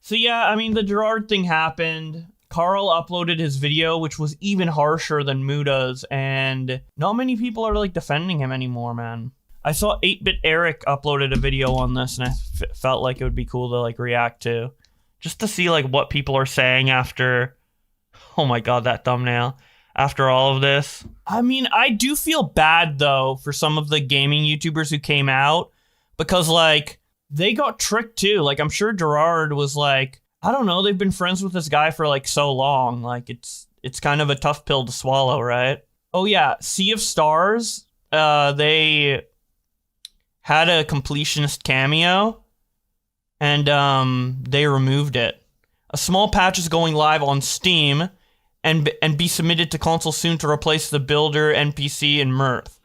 So yeah, I mean, the Gerard thing happened. Carl uploaded his video, which was even harsher than Muda's, and not many people are, like, defending him anymore, man. I saw 8-Bit Eric uploaded a video on this, and I felt like it would be cool to, like, react to. Just to see, like, what people are saying after... Oh my god, that thumbnail. After all of this. I mean, I do feel bad, though, for some of the gaming YouTubers who came out, because, like, they got tricked, too. Like, I'm sure Gerard was like... I don't know, they've been friends with this guy for, like, so long. Like, it's kind of a tough pill to swallow, right? Oh, yeah, Sea of Stars, they had a completionist cameo, and they removed it. A small patch is going live on Steam, and be submitted to console soon to replace the Builder NPC in Mirth.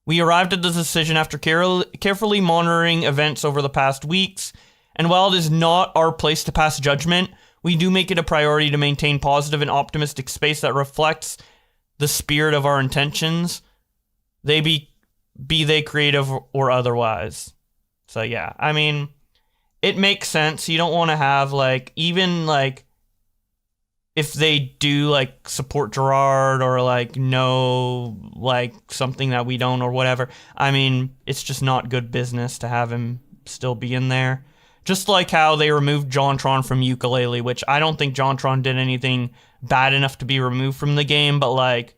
We arrived at this decision after carefully monitoring events over the past weeks, and while it is not our place to pass judgment, we do make it a priority to maintain positive and optimistic space that reflects the spirit of our intentions, be they creative or otherwise. So yeah, I mean, it makes sense. You don't want to have, like, even, like, if they do, like, support Gerard or, like, know, like, something that we don't or whatever, I mean, it's just not good business to have him still be in there. Just like how they removed JonTron from Ukulele, which I don't think JonTron did anything bad enough to be removed from the game, but, like,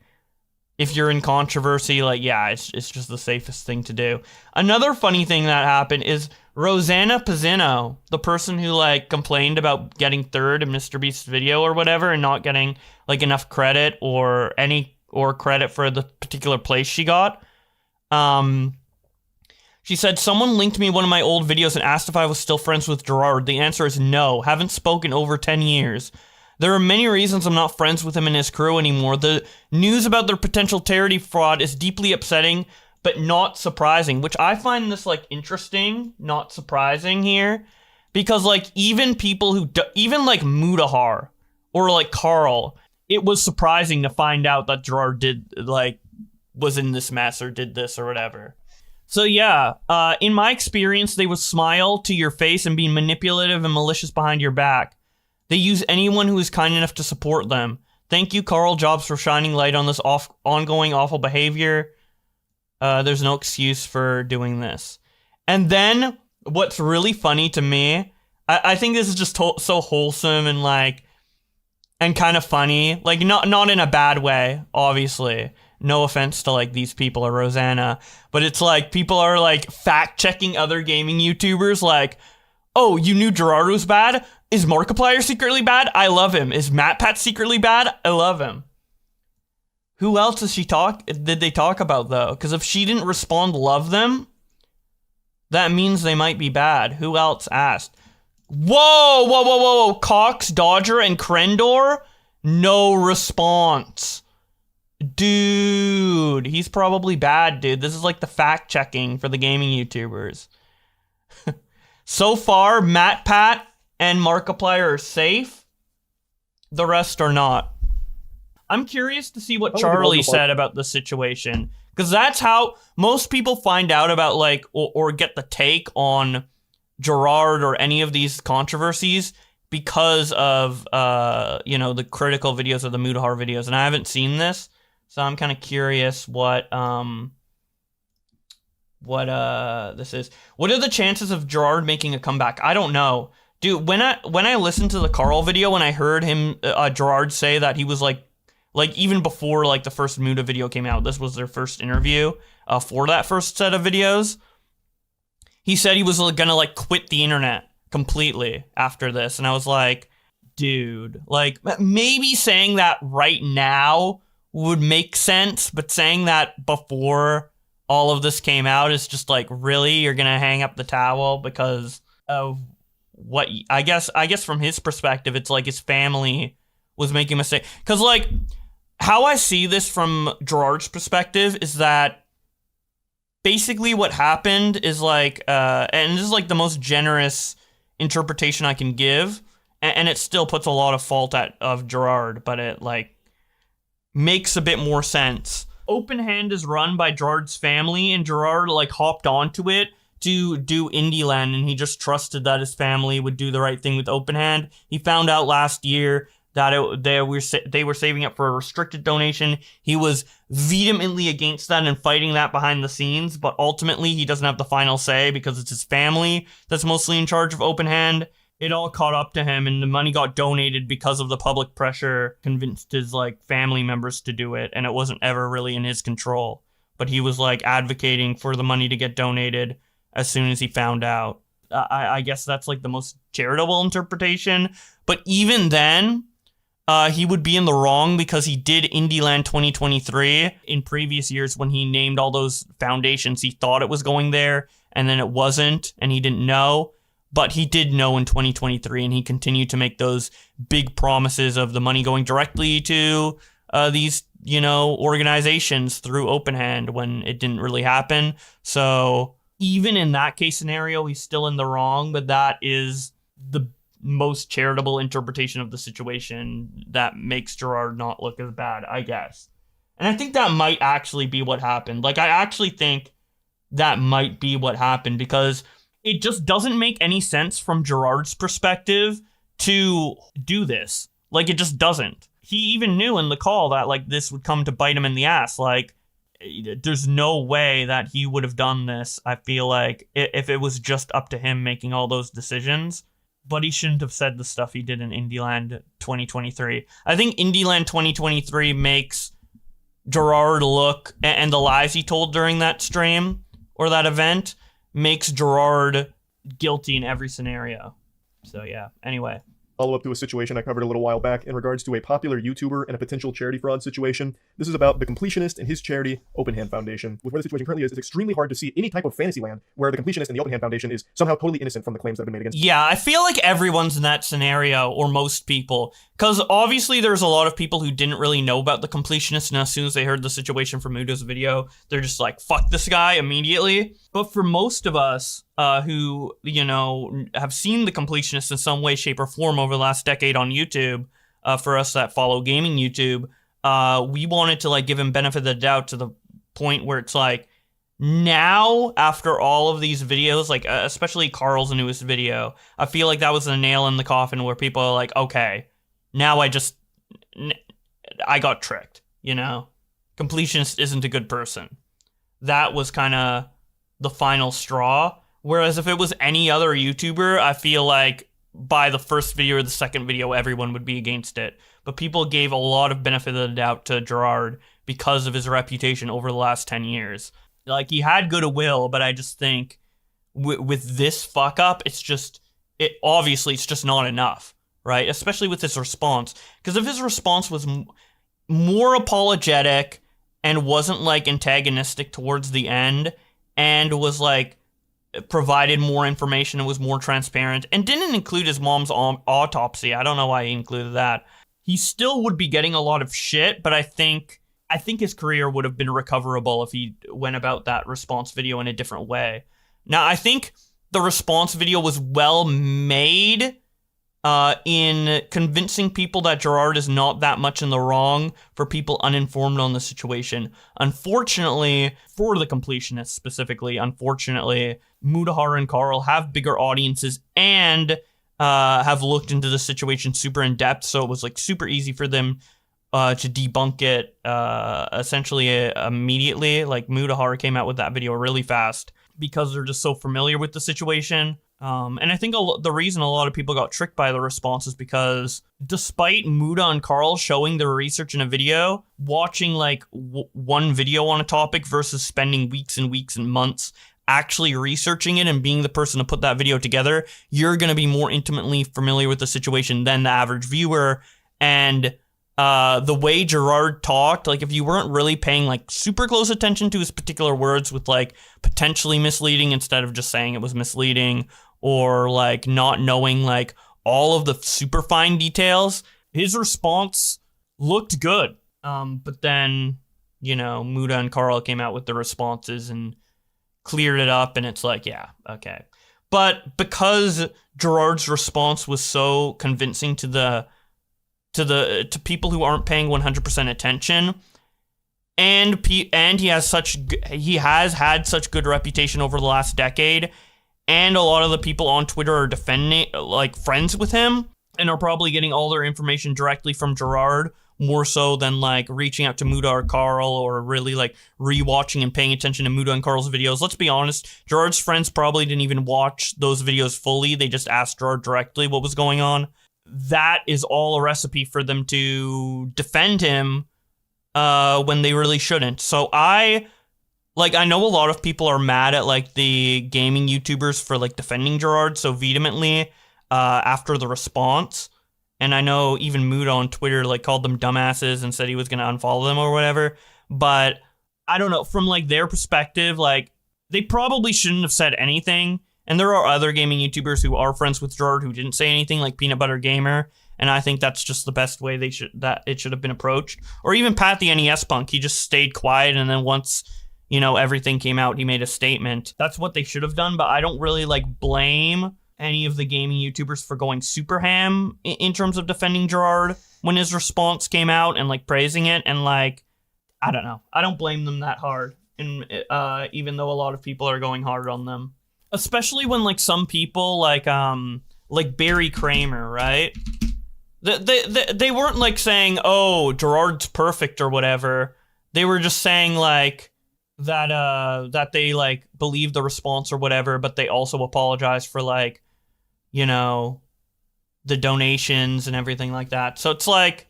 if you're in controversy, like, yeah, it's just the safest thing to do. Another funny thing that happened is Rosanna Pizzino, the person who, like, complained about getting third in MrBeast's video or whatever and not getting, like, enough credit or credit for the particular place she got, she said, someone linked me one of my old videos and asked if I was still friends with Gerard. The answer is no. Haven't spoken over 10 years. There are many reasons I'm not friends with him and his crew anymore. The news about their potential charity fraud is deeply upsetting, but not surprising, which I find this, like, interesting, not surprising here, because, like, even people who, even, like, Mudahar or, like, Carl, it was surprising to find out that Gerard did, like, was in this mess or did this or whatever. So yeah, in my experience, they would smile to your face and be manipulative and malicious behind your back. They use anyone who is kind enough to support them. Thank you, Carl Jobs, for shining light on this ongoing awful behavior. There's no excuse for doing this. And then, what's really funny to me, I think this is just so wholesome and, like, and kind of funny. Like, not in a bad way, obviously. No offense to, like, these people or Rosanna, but it's like people are, like, fact-checking other gaming YouTubers, like, oh, you knew Gerard was bad? Is Markiplier secretly bad? I love him. Is MatPat secretly bad? I love him. Who else did they talk about, though? Because if she didn't respond love them, that means they might be bad. Who else asked? Whoa! Cox, Dodger, and Krendor? No response. Dude, he's probably bad, dude. This is like the fact-checking for the gaming YouTubers. So far, MatPat and Markiplier are safe. The rest are not. I'm curious to see what Charlie said about the situation, because that's how most people find out about, like, or get the take on Gerard or any of these controversies because of, you know, the critical videos of the Mudahar videos, and I haven't seen this. So I'm kind of curious what this is. What are the chances of Gerard making a comeback? I don't know. Dude, when I listened to the Carl video and I heard him, Gerard say that he was like even before, like, the first Muda video came out, this was their first interview for that first set of videos. He said he was gonna, like, quit the internet completely after this. And I was like, dude, like, maybe saying that right now would make sense, but saying that before all of this came out is just like, really? You're gonna hang up the towel because of what? I guess from his perspective, it's like his family was making a mistake. Because, like, how I see this from Gerard's perspective is that basically what happened is, like, and this is, like, the most generous interpretation I can give, and it still puts a lot of fault of Gerard, but it, like, makes a bit more sense. Open Hand is run by Gerard's family, and Gerard, like, hopped onto it to do Indie Land, and he just trusted that his family would do the right thing with Open Hand. He found out last year that they were saving up for a restricted donation. He was vehemently against that and fighting that behind the scenes, but ultimately he doesn't have the final say because it's his family that's mostly in charge of Open Hand. It all caught up to him, and the money got donated because of the public pressure, convinced his family members to do it, and it wasn't ever really in his control. But he was advocating for the money to get donated as soon as he found out. I guess that's the most charitable interpretation. But even then, he would be in the wrong because he did Indie Land 2023 in previous years when he named all those foundations. He thought it was going there, and then it wasn't, and he didn't know. But he did know in 2023, and he continued to make those big promises of the money going directly to these, organizations through Open Hand when it didn't really happen. So even in that case scenario, he's still in the wrong, but that is the most charitable interpretation of the situation that makes Gerard not look as bad, I guess. And I think that might actually be what happened. I actually think that might be what happened because it just doesn't make any sense from Gerard's perspective to do this. It just doesn't. He even knew in the call that, this would come to bite him in the ass. There's no way that he would have done this, I feel like, if it was just up to him making all those decisions. But he shouldn't have said the stuff he did in Indie Land 2023. I think Indie Land 2023 makes Gerard look, and the lies he told during that stream or that event, makes Gerard guilty in every scenario. So yeah, anyway. Follow up to a situation I covered a little while back in regards to a popular YouTuber and a potential charity fraud situation. This is about the Completionist and his charity, Open Hand Foundation. With where the situation currently is, it's extremely hard to see any type of fantasy land where the Completionist and the Open Hand Foundation is somehow totally innocent from the claims that have been made against. Yeah, I feel like everyone's in that scenario, or most people, because obviously there's a lot of people who didn't really know about the Completionist, and as soon as they heard the situation from Muda's video, they're just like, fuck this guy immediately. But for most of us, who, have seen the Completionist in some way, shape, or form over the last decade on YouTube, for us that follow gaming YouTube, we wanted to, give him benefit of the doubt to the point where it's now, after all of these videos, especially Carl's newest video, I feel like that was a nail in the coffin where people are like, okay, now I got tricked, Completionist isn't a good person. That was kind of the final straw. Whereas if it was any other YouTuber, I feel like by the first video or the second video, everyone would be against it. But people gave a lot of benefit of the doubt to Gerard because of his reputation over the last 10 years. He had goodwill, but I just think with this fuck up, it's just not enough, right? Especially with his response. Because if his response was more apologetic and wasn't antagonistic towards the end and was provided more information and was more transparent and didn't include his mom's autopsy. I don't know why he included that. He still would be getting a lot of shit, but I think his career would have been recoverable if he went about that response video in a different way. Now, I think the response video was well made in convincing people that Gerard is not that much in the wrong for people uninformed on the situation. Unfortunately, for the Completionists specifically, Mudahar and Carl have bigger audiences and have looked into the situation super in depth, so it was super easy for them to debunk it essentially immediately. Mudahar came out with that video really fast because they're just so familiar with the situation. And I think the reason a lot of people got tricked by the response is because despite Muda and Carl showing their research in a video, watching one video on a topic versus spending weeks and weeks and months actually researching it and being the person to put that video together, you're going to be more intimately familiar with the situation than the average viewer. And the way Gerard talked, if you weren't really paying super close attention to his particular words with potentially misleading instead of just saying it was misleading, or not knowing all of the super fine details, his response looked good. But then, Muda and Carl came out with the responses and cleared it up, and it's yeah, okay. But because Gerard's response was so convincing to people who aren't paying 100% attention, and he has had such good reputation over the last decade, and a lot of the people on Twitter are defending, like, friends with him, and are probably getting all their information directly from Gerard, more so than, like, reaching out to Muda or Carl, or really, like, rewatching and paying attention to Muda and Carl's videos. Let's be honest, Gerard's friends probably didn't even watch those videos fully. They just asked Gerard directly what was going on. That is all a recipe for them to defend him when they really shouldn't. So I know a lot of people are mad at, like, the gaming YouTubers for, like, defending Gerard so vehemently after the response. And I know even Muda on Twitter, like, called them dumbasses and said he was going to unfollow them or whatever. But I don't know, from, like, their perspective, like, they probably shouldn't have said anything. And there are other gaming YouTubers who are friends with Gerard who didn't say anything, like Peanut Butter Gamer. And I think that's just the best way it should have been approached. Or even Pat the NES Punk. He just stayed quiet, and then once, you know, everything came out, he made a statement. That's what they should have done, but I don't really, like, blame any of the gaming YouTubers for going super ham in terms of defending Gerard when his response came out and, like, praising it. And, like, I don't know. I don't blame them that hard, and even though a lot of people are going hard on them. Especially when, like, some people, like Barry Kramer, right? They weren't, like, saying, oh, Gerard's perfect or whatever. They were just saying, like, that they, like, believe the response or whatever, but they also apologize for, like, you know, the donations and everything like that. So it's like,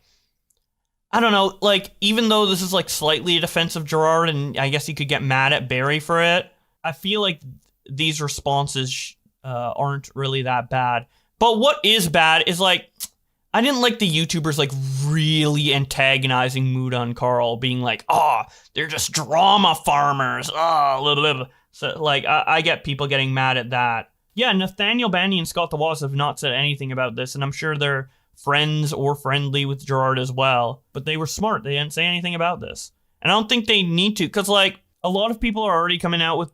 I don't know, like, even though this is, like, slightly a defense of Gerard, and I guess you could get mad at Barry for it, I feel like these responses aren't really that bad. But what is bad is, like, I didn't like the YouTubers, like, really antagonizing Muda and Carl, being like, oh, they're just drama farmers, oh, so, like, I get people getting mad at that. Yeah, Nathaniel Bandy and Scott the Woz have not said anything about this, and I'm sure they're friends or friendly with Gerard as well, but they were smart. They didn't say anything about this. And I don't think they need to, because, like, a lot of people are already coming out with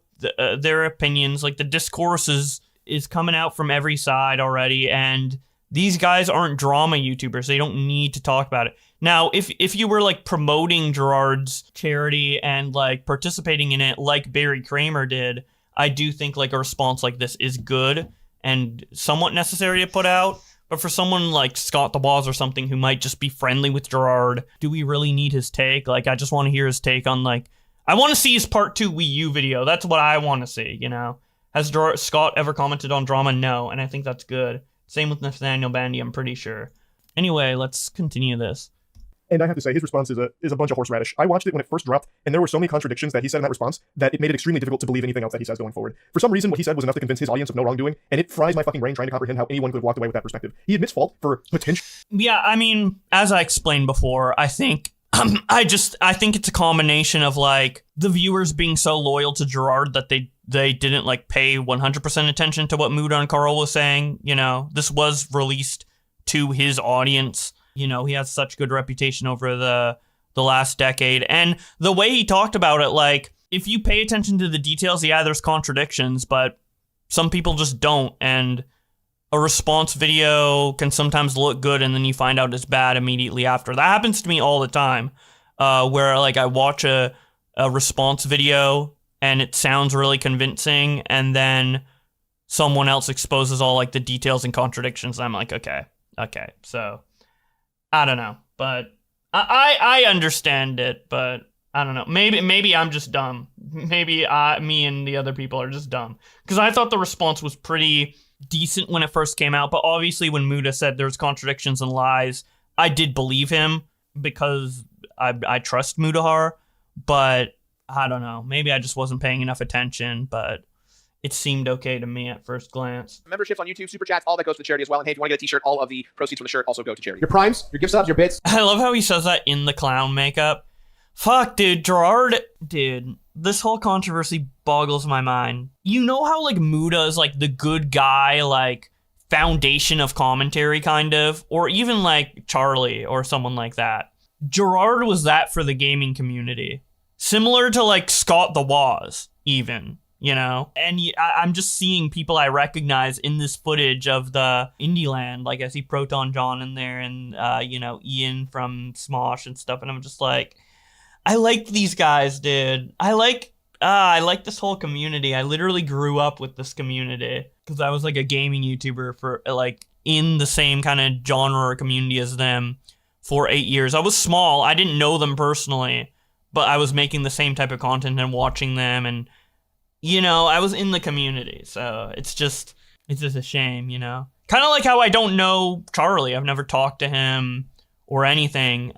their opinions. Like, the discourse is coming out from every side already, and these guys aren't drama YouTubers. They don't need to talk about it. Now, if you were, like, promoting Gerard's charity and, like, participating in it like Barry Kramer did, I do think, like, a response like this is good and somewhat necessary to put out. But for someone like Scott the Woz or something who might just be friendly with Gerard, do we really need his take? Like, I just want to hear his take on, like, I want to see his part 2 Wii U video. That's what I want to see, you know? Has Scott ever commented on drama? No, and I think that's good. Same with Nathaniel Bandy, I'm pretty sure. Anyway, let's continue this. And I have to say, his response is a bunch of horseradish. I watched it when it first dropped, and there were so many contradictions that he said in that response that it made it extremely difficult to believe anything else that he says going forward. For some reason, what he said was enough to convince his audience of no wrongdoing, and it fries my fucking brain trying to comprehend how anyone could have walked away with that perspective. He admits fault for potential... Yeah, I mean, as I explained before, I think... I think it's a combination of, like, the viewers being so loyal to Gerard that they didn't, like, pay 100% attention to what Muda and Carl was saying. You know, this was released to his audience. You know, he has such good reputation over the last decade. And the way he talked about it, like, if you pay attention to the details, yeah, there's contradictions, but some people just don't. And a response video can sometimes look good and then you find out it's bad immediately after. That happens to me all the time, where, like, I watch a response video and it sounds really convincing, and then someone else exposes all, like, the details and contradictions, and I'm like, okay, so I don't know, but I understand it, but I don't know. Maybe I'm just dumb. Maybe me and the other people are just dumb, because I thought the response was pretty decent when it first came out, but obviously when Muda said there's contradictions and lies, I did believe him because I trust Mudahar, but I don't know. Maybe I just wasn't paying enough attention, but it seemed okay to me at first glance. Memberships on YouTube, super chats, all that goes to the charity as well. And hey, if you want to get a t-shirt, all of the proceeds from the shirt also go to charity. Your primes, your gift subs, your bits. I love how he says that in the clown makeup. Fuck, dude, Gerard, this whole controversy boggles my mind. You know how, like, Muda is, like, the good guy, like, foundation of commentary, kind of? Or even, like, Charlie or someone like that. Gerard was that for the gaming community. Similar to, like, Scott the Woz, even, you know? And I'm just seeing people I recognize in this footage of the Indie Land. Like, I see Proton John in there and, you know, Ian from Smosh and stuff, and I'm just like... I like these guys, dude. I like this whole community. I literally grew up with this community because I was like a gaming YouTuber for like in the same kind of genre or community as them for 8 years. I was small. I didn't know them personally, but I was making the same type of content and watching them, and you know, I was in the community. So it's just a shame, you know. Kind of like how I don't know Charlie. I've never talked to him or anything.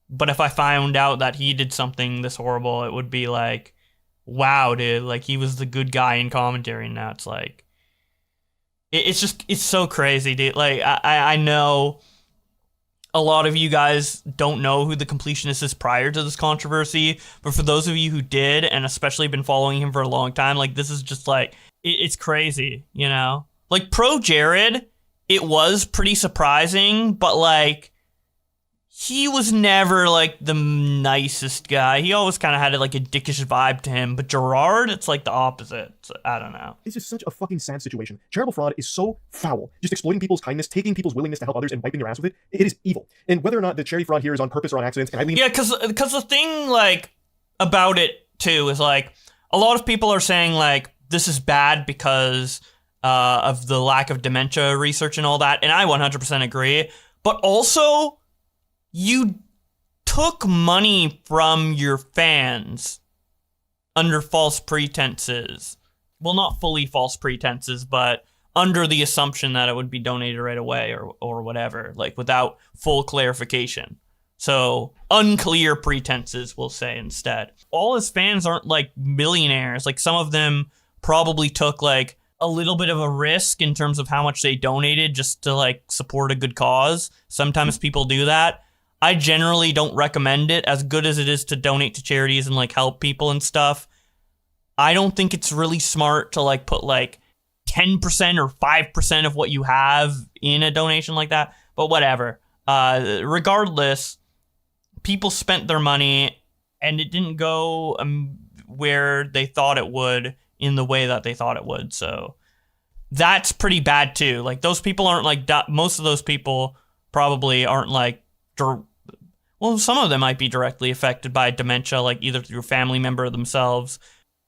But if I found out that he did something this horrible, it would be like, wow, dude, like he was the good guy in commentary, and now it's like, it's so crazy, dude. Like I know a lot of you guys don't know who the Completionist is prior to this controversy, but for those of you who did, and especially been following him for a long time, like this is just like, it's crazy, you know? Like pro Gerard, it was pretty surprising, but like, he was never, like, the nicest guy. He always kind of had, like, a dickish vibe to him. But Gerard, it's, like, the opposite. So, I don't know. It's just such a fucking sad situation. Charitable fraud is so foul. Just exploiting people's kindness, taking people's willingness to help others and wiping their ass with it. It is evil. And whether or not the charity fraud here is on purpose or on accident, and I lean... Yeah, because the thing, like, about it, too, is, like, a lot of people are saying, like, this is bad because of the lack of dementia research and all that. And I 100% agree. But also... you took money from your fans under false pretenses. Well, not fully false pretenses, but under the assumption that it would be donated right away or whatever, like without full clarification. So unclear pretenses, we'll say instead. All his fans aren't like millionaires. Like some of them probably took like a little bit of a risk in terms of how much they donated just to like support a good cause. Sometimes people do that. I generally don't recommend it, as good as it is to donate to charities and like help people and stuff. I don't think it's really smart to like put like 10% or 5% of what you have in a donation like that. But whatever. Regardless, people spent their money and it didn't go where they thought it would in the way that they thought it would. So that's pretty bad too. Like those people aren't like, most of those people probably aren't like, well, some of them might be directly affected by dementia, like either through a family member or themselves.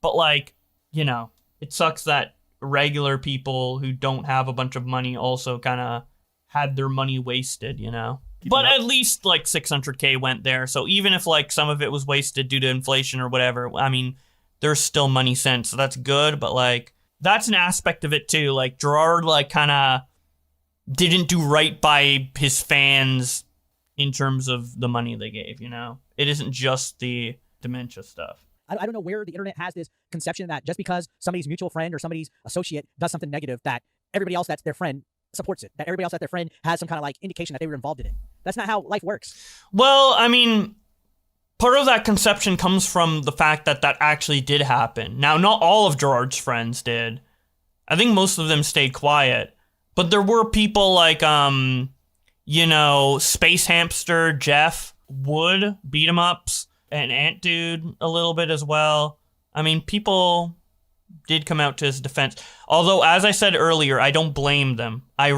But like, you know, it sucks that regular people who don't have a bunch of money also kind of had their money wasted, you know? But at least like 600K went there. So even if like some of it was wasted due to inflation or whatever, I mean, there's still money sent. So that's good. But like, that's an aspect of it too. Like Gerard like kind of didn't do right by his fans in terms of the money they gave, you know? It isn't just the dementia stuff. I don't know where the internet has this conception that just because somebody's mutual friend or somebody's associate does something negative, that everybody else that's their friend supports it, that everybody else that's their friend has some kind of like indication that they were involved in it. That's not how life works. Well, I mean, part of that conception comes from the fact that that actually did happen. Now, not all of Gerard's friends did. I think most of them stayed quiet. But there were people like, you know, Space Hamster, Jeff, Wood, Beat 'em Ups, and Ant Dude a little bit as well. I mean, people did come out to his defense. Although, as I said earlier, I don't blame them. I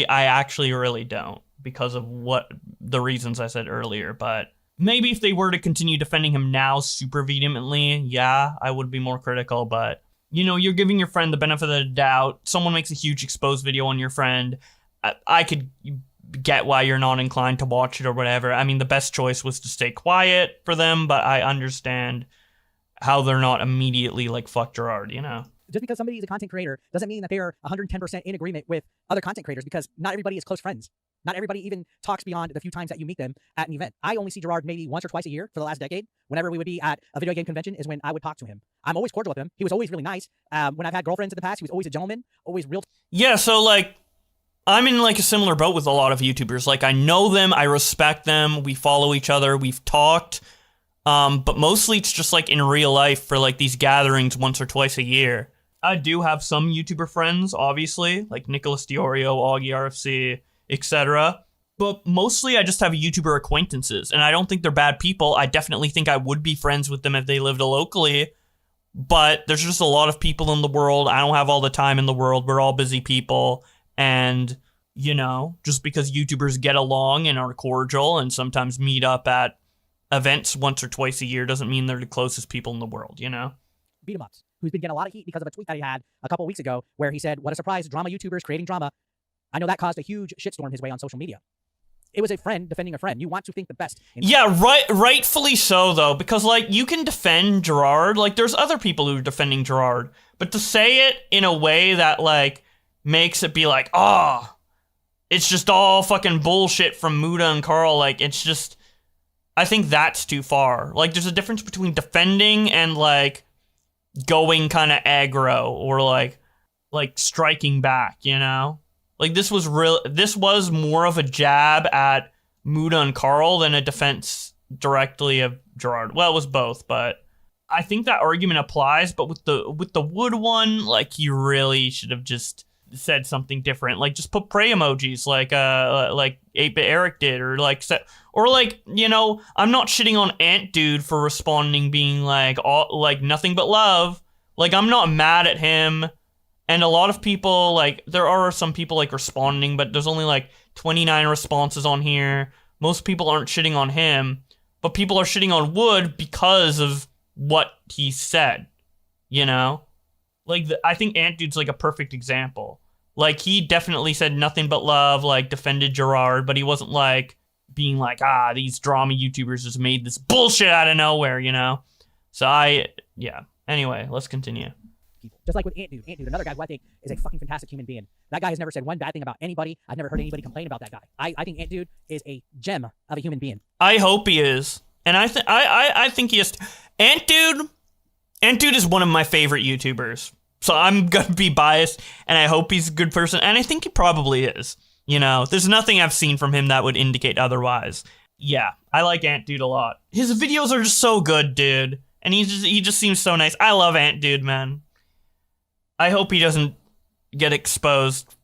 actually really don't, because of what the reasons I said earlier. But maybe if they were to continue defending him now super vehemently, yeah, I would be more critical. But, you know, you're giving your friend the benefit of the doubt. Someone makes a huge exposed video on your friend. I could get why you're not inclined to watch it or whatever. I mean, the best choice was to stay quiet for them, but I understand how they're not immediately like, fuck Gerard, you know? Just because somebody is a content creator doesn't mean that they are 110% in agreement with other content creators, because not everybody is close friends. Not everybody even talks beyond the few times that you meet them at an event. I only see Gerard maybe once or twice a year for the last decade. Whenever we would be at a video game convention is when I would talk to him. I'm always cordial with him. He was always really nice. When I've had girlfriends in the past, he was always a gentleman, always real. Yeah, so like, I'm in like a similar boat with a lot of YouTubers. Like I know them, I respect them, we follow each other, we've talked, but mostly it's just like in real life for like these gatherings once or twice a year. I do have some YouTuber friends, obviously, like Nicholas Diorio, Augie RFC, etc. But mostly I just have YouTuber acquaintances, and I don't think they're bad people. I definitely think I would be friends with them if they lived locally, but there's just a lot of people in the world. I don't have all the time in the world. We're all busy people. And, you know, just because YouTubers get along and are cordial and sometimes meet up at events once or twice a year doesn't mean they're the closest people in the world, you know? Beat 'em ups, who's been getting a lot of heat because of a tweet that he had a couple weeks ago where he said, "What a surprise, drama YouTubers creating drama." I know that caused a huge shitstorm his way on social media. It was a friend defending a friend. You want to think the best. Yeah, rightfully so, though, because, like, you can defend Gerard. Like, there's other people who are defending Gerard. But to say it in a way that, like, makes it be like, oh, it's just all fucking bullshit from Muda and Carl, like, it's just, I think that's too far. Like, there's a difference between defending and, like, going kind of aggro or, like, striking back, you know? Like, this was more of a jab at Muda and Carl than a defense directly of Gerard. Well, it was both, but I think that argument applies, but with the Wood one, like, you really should have just said something different. Like, just put pray emojis like 8-Bit Eric did, or like, you know, I'm not shitting on Ant Dude for responding being like, all, like, nothing but love. Like, I'm not mad at him. And a lot of people, like, there are some people, like, responding, but there's only, like, 29 responses on here. Most people aren't shitting on him, but people are shitting on Wood because of what he said, you know? Like, I think Ant Dude's, like, a perfect example. Like, he definitely said nothing but love, like, defended Gerard, but he wasn't, like, being like, these drama YouTubers just made this bullshit out of nowhere, you know? So yeah. Anyway, let's continue. People. Just like with Ant Dude, another guy who I think is a fucking fantastic human being. That guy has never said one bad thing about anybody. I've never heard anybody complain about that guy. I think Ant Dude is a gem of a human being. I hope he is. And I think he is. Ant Dude is one of my favorite YouTubers. So I'm gonna be biased, and I hope he's a good person, and I think he probably is. You know, there's nothing I've seen from him that would indicate otherwise. Yeah, I like Ant Dude a lot. His videos are just so good, dude. And he just seems so nice. I love Ant Dude, man. I hope he doesn't get exposed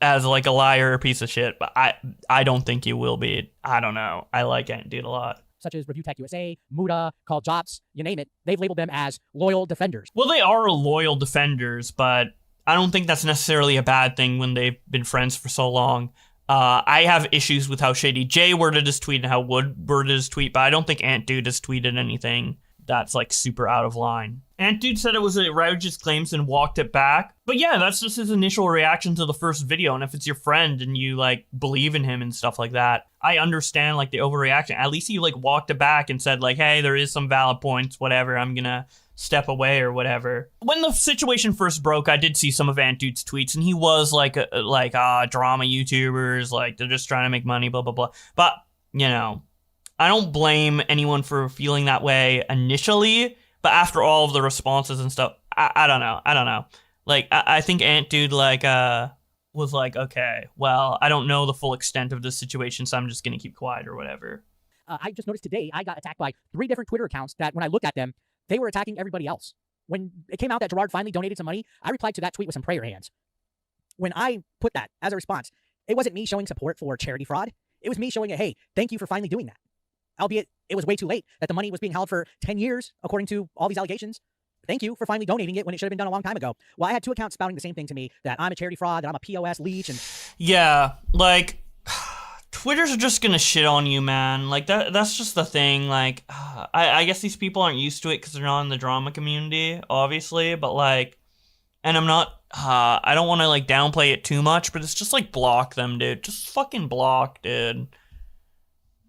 as, like, a liar or a piece of shit, but I don't think he will be. I don't know. I like Ant Dude a lot. Such as Review Tech USA, Muda, Call Jots, you name it. They've labeled them as loyal defenders. Well, they are loyal defenders, but I don't think that's necessarily a bad thing when they've been friends for so long. I have issues with how Shady J worded his tweet and how Wood worded his tweet, but I don't think Ant Dude has tweeted anything that's, like, super out of line. Ant Dude said it was outrageous claims and walked it back. But yeah, that's just his initial reaction to the first video. And if it's your friend and you, like, believe in him and stuff like that, I understand, like, the overreaction. At least he, like, walked it back and said, like, hey, there is some valid points, whatever, I'm gonna step away or whatever. When the situation first broke, I did see some of Ant Dude's tweets, and he was like, drama YouTubers, like, they're just trying to make money, blah, blah, blah. But, you know, I don't blame anyone for feeling that way initially, but after all of the responses and stuff, I don't know. Like, I think Ant Dude, like, was like, okay, well, I don't know the full extent of this situation, so I'm just gonna keep quiet or whatever. I just noticed today I got attacked by 3 different Twitter accounts that when I looked at them, they were attacking everybody else. When it came out that Gerard finally donated some money, I replied to that tweet with some prayer hands. When I put that as a response, it wasn't me showing support for charity fraud. It was me showing hey, thank you for finally doing that. Albeit it was way too late, that the money was being held for 10 years, according to all these allegations. Thank you for finally donating it when it should have been done a long time ago. Well, I had 2 accounts spouting the same thing to me, that I'm a charity fraud, that I'm a POS leech, and... Yeah, like, Twitter's just gonna shit on you, man. Like, that's just the thing. Like, I guess these people aren't used to it because they're not in the drama community, obviously, but, like, and I'm not, I don't want to, like, downplay it too much, but it's just, like, block them, dude. Just fucking block, dude.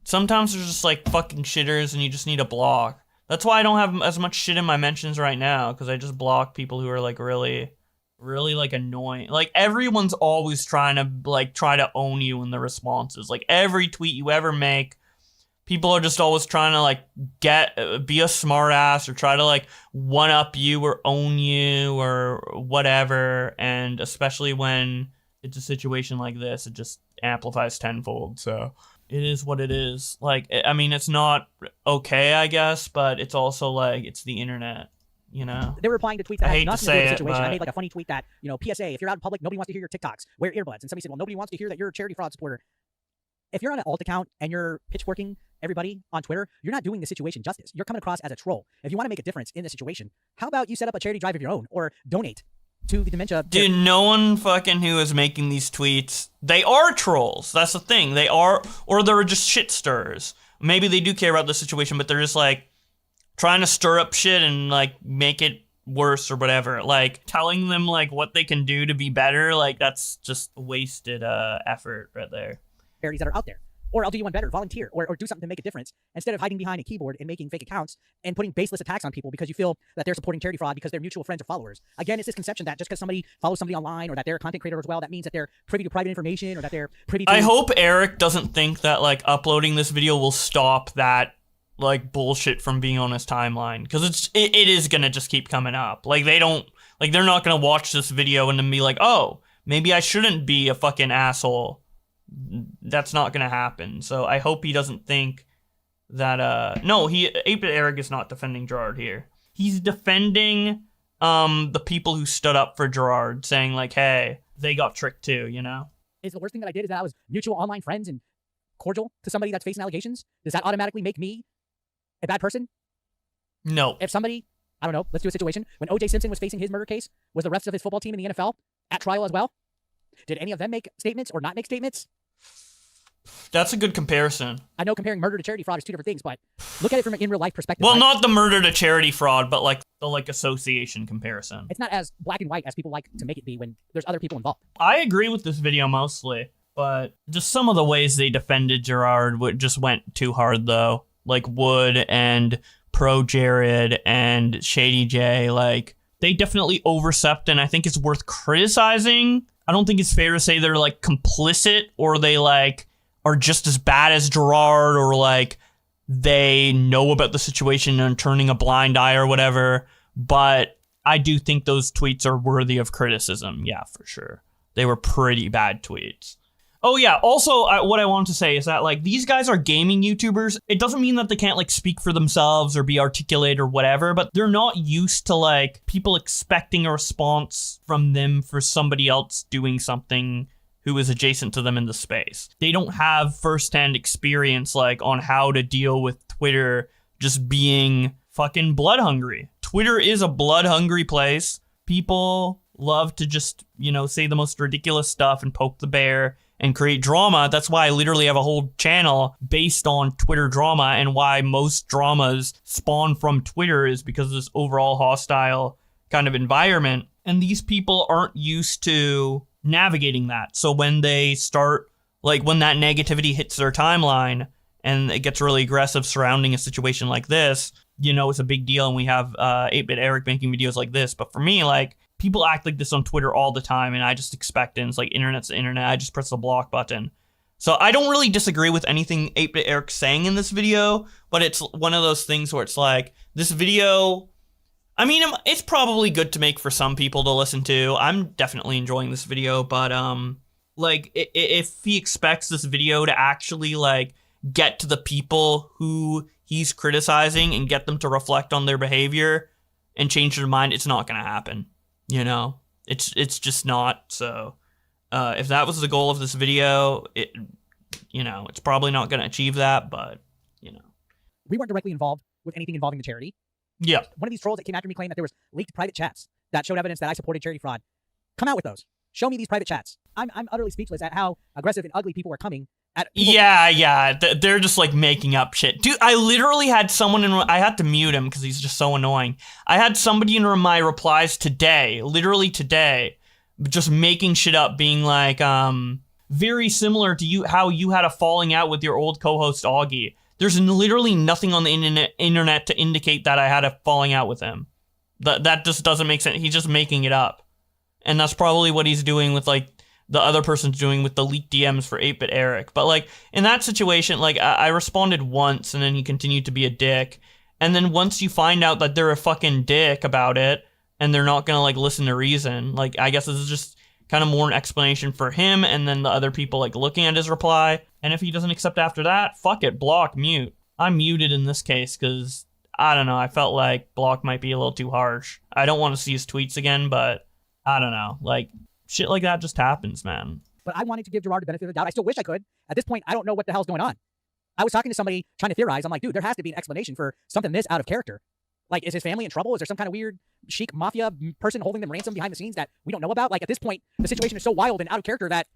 Sometimes they're just, like, fucking shitters and you just need a block. That's why I don't have as much shit in my mentions right now, because I just block people who are, like, really, like, annoying. Like, everyone's always trying to own you in the responses. Like, every tweet you ever make, people are just always trying to, like, be a smart ass or try to, like, one up you or own you or whatever. And especially when it's a situation like this, it just amplifies tenfold. So it is what it is. Like, I mean, it's not okay, I guess, but it's also, like, it's the internet, you know? They were replying to tweets that had nothing to do with the situation. But I made, like, a funny tweet that, you know, PSA, if you're out in public, nobody wants to hear your TikToks. Wear earbuds. And somebody said, well, nobody wants to hear that you're a charity fraud supporter. If you're on an alt account and you're pitchforking everybody on Twitter, you're not doing the situation justice. You're coming across as a troll. If you want to make a difference in the situation, how about you set up a charity drive of your own or donate to the dementia? Dude, no one fucking who is making these tweets, they are trolls. That's the thing. They are, or they're just shit stirrers. maybe they do care about the situation, but they're just like trying to stir up shit and like make it worse or whatever. Like telling them like what they can do to be better, like that's just wasted effort right there. Charities that are out there. Or I'll do you one better, volunteer, or do something to make a difference instead of hiding behind a keyboard and making fake accounts and putting baseless attacks on people because you feel that they're supporting charity fraud because they're mutual friends or followers. Again, it's this conception that just because somebody follows somebody online or that they're a content creator as well, that means that they're privy to private information or that they're privy to... I hope Eric doesn't think that like uploading this video will stop that like bullshit from being on his timeline, because it is gonna just keep coming up. Like they're not gonna watch this video and then be like, oh, maybe I shouldn't be a fucking asshole. That's not gonna happen. So I hope he doesn't think that no, 8-Bit Eric is not defending Gerard here. He's defending the people who stood up for Gerard, saying like, hey, they got tricked too, you know? Is the worst thing that I did is that I was mutual online friends and cordial to somebody that's facing allegations? Does that automatically make me a bad person? No. If somebody, I don't know, let's do a situation. When O.J. Simpson was facing his murder case, was the refs of his football team in the NFL at trial as well? Did any of them make statements or not make statements? That's a good comparison. I know comparing murder to charity fraud is two different things, but look at it from an in real life perspective. Well, right? not the murder to charity fraud, but like the like association comparison. It's not as black and white as people like to make it be when there's other people involved. I agree with this video mostly, but just some of the ways they defended Gerard just went too hard though. Like Wood and Pro Jared and Shady J, like they definitely overstepped, and I think it's worth criticizing. I don't think it's fair to say they're like complicit or they like are just as bad as Gerard or like they know about the situation and turning a blind eye or whatever. But I do think those tweets are worthy of criticism. Yeah, for sure. They were pretty bad tweets. Oh yeah, also what I wanted to say is that like these guys are gaming YouTubers. It doesn't mean that they can't like speak for themselves or be articulate or whatever, but they're not used to like people expecting a response from them for somebody else doing something who is adjacent to them in the space. They don't have firsthand experience like on how to deal with Twitter just being fucking blood hungry. Twitter is a blood hungry place. People love to just, you know, say the most ridiculous stuff and poke the bear and create drama. That's why I literally have a whole channel based on Twitter drama, and why most dramas spawn from Twitter is because of this overall hostile kind of environment. And these people aren't used to navigating that. So when they start, like when that negativity hits their timeline and it gets really aggressive surrounding a situation like this, you know, it's a big deal. And we have 8-Bit Eric making videos like this. But for me, like, people act like this on Twitter all the time, and I just expect it. And it's like, internet's the internet. I just press the block button. So I don't really disagree with anything 8-Bit Eric's saying in this video, but it's one of those things where it's like, this video, I mean, it's probably good to make for some people to listen to. I'm definitely enjoying this video, but like, if he expects this video to actually like get to the people who he's criticizing and get them to reflect on their behavior and change their mind, it's not gonna happen. You know, it's just not. So if that was the goal of this video, you know, it's probably not going to achieve that, but, you know. We weren't directly involved with anything involving the charity. Yeah. One of these trolls that came after me claimed that there was leaked private chats that showed evidence that I supported charity fraud. Come out with those. Show me these private chats. I'm utterly speechless at how aggressive and ugly people are coming at people. Yeah. They're just like making up shit. Dude, I literally had someone I had to mute him because he's just so annoying. I had somebody in my replies today, literally today, just making shit up, being like, very similar to you, how you had a falling out with your old co-host Augie. There's literally nothing on the internet to indicate that I had a falling out with him. That just doesn't make sense. He's just making it up. And that's probably what he's doing with like the other person's doing with the leaked DMs for 8-Bit Eric. But like in that situation, like I responded once and then he continued to be a dick. And then once you find out that they're a fucking dick about it and they're not gonna like listen to reason, like I guess this is just kind of more an explanation for him and then the other people like looking at his reply. And if he doesn't accept after that, fuck it, block, mute. I'm muted in this case because I don't know, I felt like block might be a little too harsh. I don't want to see his tweets again, but I don't know, like shit like that just happens, man. But I wanted to give Gerard the benefit of the doubt. I still wish I could. At this point, I don't know what the hell's going on. I was talking to somebody trying to theorize. I'm like, dude, there has to be an explanation for something this out of character. Like, is his family in trouble? Is there some kind of weird chic mafia person holding them ransom behind the scenes that we don't know about? Like, at this point, the situation is so wild and out of character that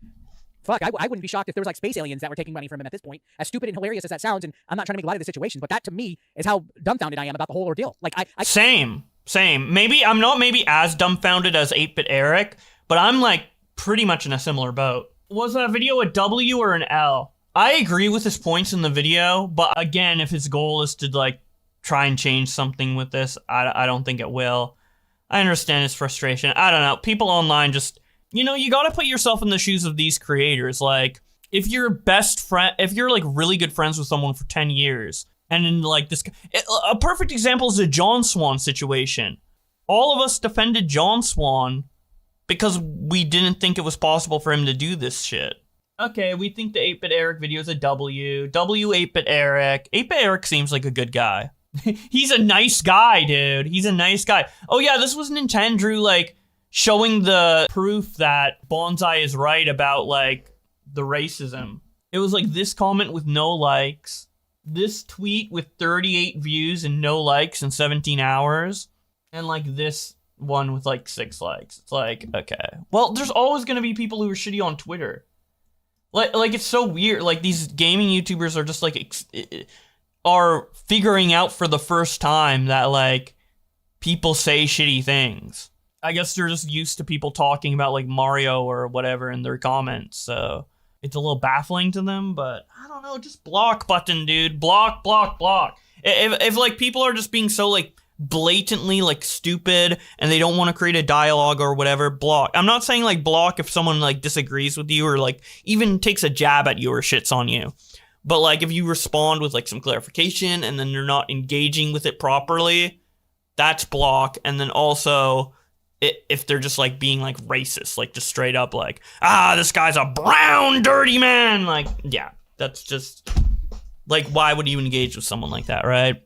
fuck, I wouldn't be shocked if there was like space aliens that were taking money from him at this point. As stupid and hilarious as that sounds, and I'm not trying to make light of the situation, but that to me is how dumbfounded I am about the whole ordeal. Like I Same. Maybe I'm not as dumbfounded as 8-Bit Eric, but I'm like pretty much in a similar boat. Was that video a W or an L? I agree with his points in the video, but again, if his goal is to like try and change something with this, I don't think it will. I understand his frustration. I don't know. People online just, you know, you got to put yourself in the shoes of these creators. Like, if you're like really good friends with someone for 10 years, and in like this, a perfect example is the John Swan situation. All of us defended John Swan because we didn't think it was possible for him to do this shit. Okay, we think the 8-Bit Eric video is a W. 8-Bit Eric. 8-Bit Eric seems like a good guy. He's a nice guy, dude. He's a nice guy. Oh yeah, this was Nintendo, like, showing the proof that Bonsai is right about, like, the racism. It was, like, this comment with no likes, this tweet with 38 views and no likes in 17 hours, and, like, this one with, like, 6 likes. It's like, okay. Well, there's always gonna be people who are shitty on Twitter. Like it's so weird. Like, these gaming YouTubers are just, like, are figuring out for the first time that, like, people say shitty things. I guess they're just used to people talking about, like, Mario or whatever in their comments, so it's a little baffling to them, but I don't know, just block button, dude. Block. If like, people are just being so, like, blatantly, like, stupid and they don't want to create a dialogue or whatever, block. I'm not saying, like, block if someone, like, disagrees with you or, like, even takes a jab at you or shits on you. But, like, if you respond with, like, some clarification and then they're not engaging with it properly, that's block. And then also, if they're just, like, being, like, racist, like, just straight up, like, this guy's a brown, dirty man. Like, yeah, that's just, like, why would you engage with someone like that, right?